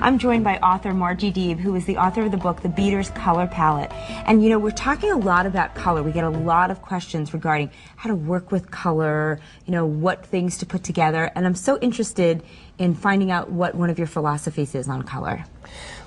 I'm joined by author Margie Deeb, who is the author of the book, The Beater's Color Palette. And you know, we're talking a lot about color. We get a lot of questions regarding how to work with color, you know, what things to put together. And I'm so interested in finding out what one of your philosophies is on color.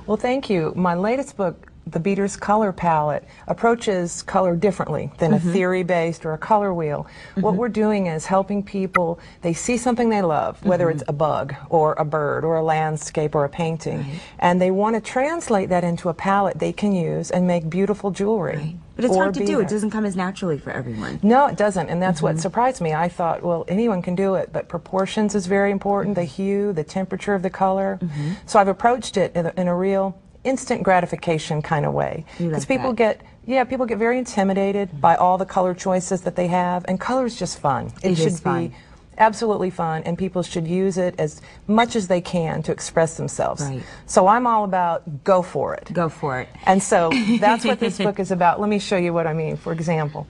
Well, thank you. My latest book, The Beater's Color Palette, approaches color differently than a theory-based or a color wheel. What we're doing is helping people, they see something they love, whether it's a bug or a bird or a landscape or a painting, and they want to translate that into a palette they can use and make beautiful jewelry. But it's hard to do. It doesn't come as naturally for everyone. No, it doesn't, and that's what surprised me. I thought, well, anyone can do it, but proportions is very important, the hue, the temperature of the color. So I've approached it in a real instant gratification kind of way, because people get very intimidated by all the color choices that they have, and color is just fun. It should be absolutely fun, and people should use it as much as they can to express themselves. So I'm all about go for it. Go for it. And so that's what this book is about. Let me show you what I mean. For example,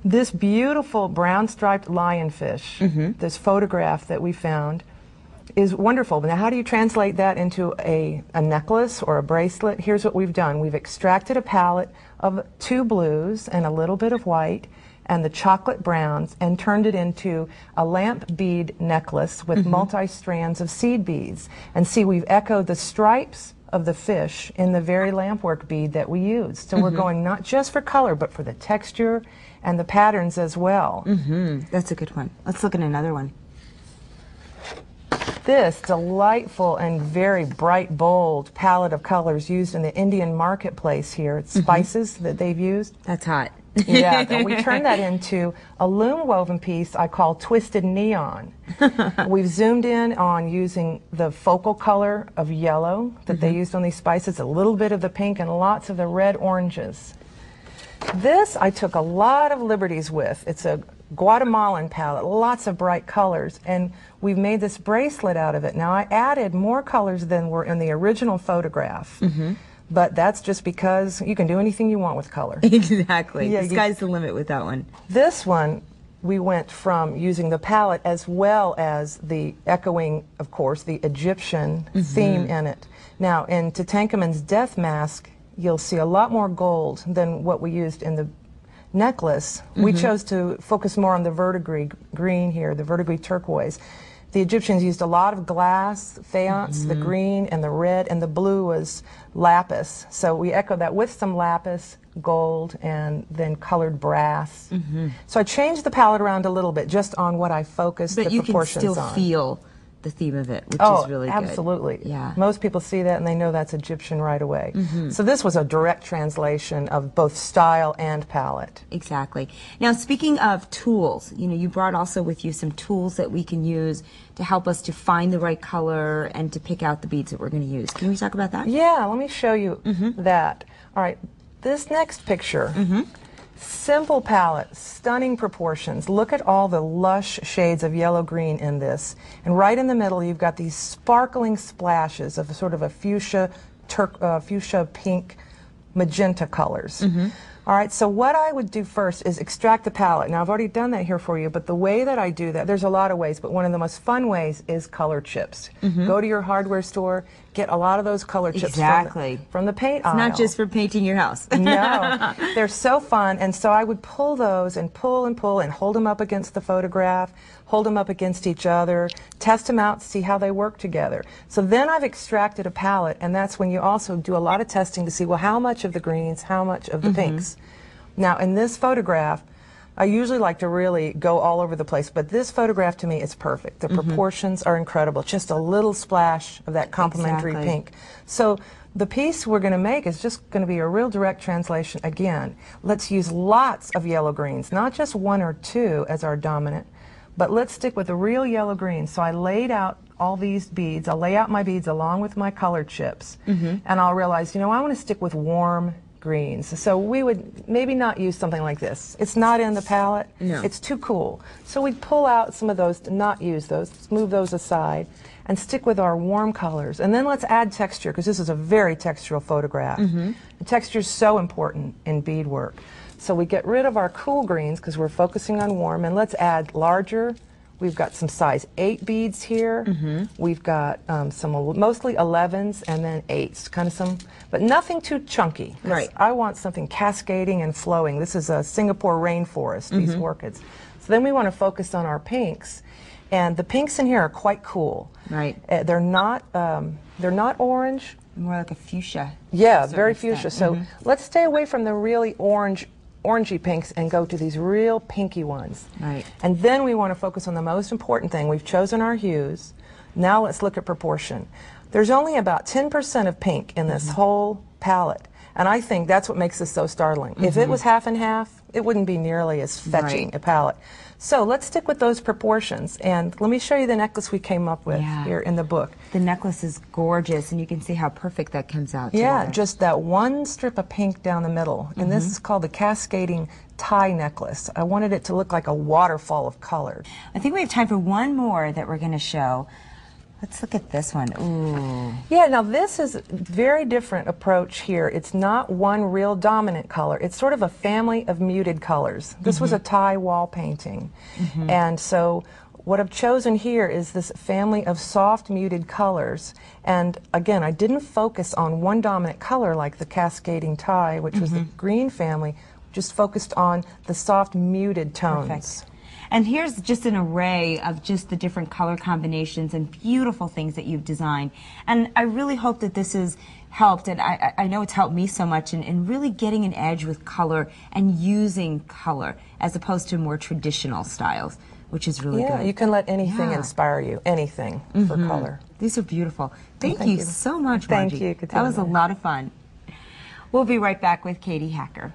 this beautiful brown striped lionfish, this photograph that we found, is wonderful. But now how do you translate that into a necklace or a bracelet? Here's what we've done. We've extracted a palette of 2 blues and a little bit of white and the chocolate browns and turned it into a lamp bead necklace with multi-strands of seed beads. And see, we've echoed the stripes of the fish in the very lampwork bead that we used. So we're going not just for color, but for the texture and the patterns as well. That's a good one. Let's look at another one. This delightful and very bright, bold palette of colors used in the Indian marketplace here. It's spices that they've used. That's hot. Yeah, we turned that into a loom woven piece I call Twisted Neon. We've zoomed in on using the focal color of yellow that they used on these spices, a little bit of the pink and lots of the red oranges. This I took a lot of liberties with. It's a Guatemalan palette, lots of bright colors, and we've made this bracelet out of it. Now I added more colors than were in the original photograph, but that's just because you can do anything you want with color. Exactly. The sky's the limit with that one. This one, we went from using the palette as well as the echoing, of course, the Egyptian theme in it. Now in Tutankhamun's death mask, you'll see a lot more gold than what we used in the necklace. We chose to focus more on the verdigris green here, the verdigris turquoise. The Egyptians used a lot of glass, faience, the green and the red, and the blue was lapis. So we echoed that with some lapis, gold, and then colored brass. So I changed the palette around a little bit just on what I focused the proportions on. But you can still feel the theme of it, which is really good. Absolutely. Yeah. Most people see that and they know that's Egyptian right away. So this was a direct translation of both style and palette. Exactly. Now, speaking of tools, you know, you brought also with you some tools that we can use to help us to find the right color and to pick out the beads that we're going to use. Can we talk about that? Yeah, let me show you that. All right, this next picture. Simple palette, stunning proportions. Look at all the lush shades of yellow-green in this. And right in the middle, you've got these sparkling splashes of sort of a fuchsia, fuchsia pink, magenta colors. All right, so what I would do first is extract the palette. Now, I've already done that here for you, but the way that I do that, there's a lot of ways, but one of the most fun ways is color chips. Go to your hardware store, get a lot of those color chips from the paint aisle. It's not just for painting your house. No, they're so fun, and so I would pull those and pull and pull and hold them up against the photograph, hold them up against each other, test them out, see how they work together. So then I've extracted a palette, and that's when you also do a lot of testing to see, well, how much of the greens, how much of the pinks. Now, in this photograph, I usually like to really go all over the place, but this photograph to me is perfect. The proportions are incredible. Just a little splash of that complementary pink. So the piece we're going to make is just going to be a real direct translation. Again, let's use lots of yellow greens, not just 1 or 2 as our dominant, but let's stick with the real yellow greens. So I laid out all these beads. I'll lay out my beads along with my color chips, and I'll realize, you know, I want to stick with warm greens. So we would maybe not use something like this. It's not in the palette. It's too cool. So we'd pull out some of those, not use those, let's move those aside, and stick with our warm colors. And then let's add texture, because this is a very textural photograph. The texture is so important in beadwork. So we get rid of our cool greens, because we're focusing on warm, and let's add larger, We've got some size 8 beads here. We've got some mostly 11s and then 8s, kind of some, but nothing too chunky. Right. I want something cascading and flowing. This is a Singapore rainforest, these orchids. So then we want to focus on our pinks, and the pinks in here are quite cool. Right. They're not orange. More like a fuchsia. Yeah, very fuchsia. So let's stay away from the really orangey pinks and go to these real pinky ones. Right. And then we want to focus on the most important thing. We've chosen our hues. Now let's look at proportion. There's only about 10% of pink in this whole palette. And I think that's what makes this so startling. If it was half and half, it wouldn't be nearly as fetching a palette. So let's stick with those proportions. And let me show you the necklace we came up with here in the book. The necklace is gorgeous, and you can see how perfect that comes out Yeah, together. just that one strip of pink down the middle. And this is called the Cascading Tie Necklace. I wanted it to look like a waterfall of color. I think we have time for one more that we're going to show. Let's look at this one. Ooh. Yeah, now this is a very different approach here. It's not one real dominant color. It's sort of a family of muted colors. This was a Thai wall painting. And so what I've chosen here is this family of soft muted colors. And again, I didn't focus on one dominant color like the Cascading Thai, which was the green family, just focused on the soft muted tones. Perfect. And here's just an array of just the different color combinations and beautiful things that you've designed. And I really hope that this has helped, and I know it's helped me so much in really getting an edge with color and using color as opposed to more traditional styles, which is really good. You can let anything inspire you, anything for color. These are beautiful. Thank you so much, Margie. Thank you, That was a lot of fun. We'll be right back with Katie Hacker.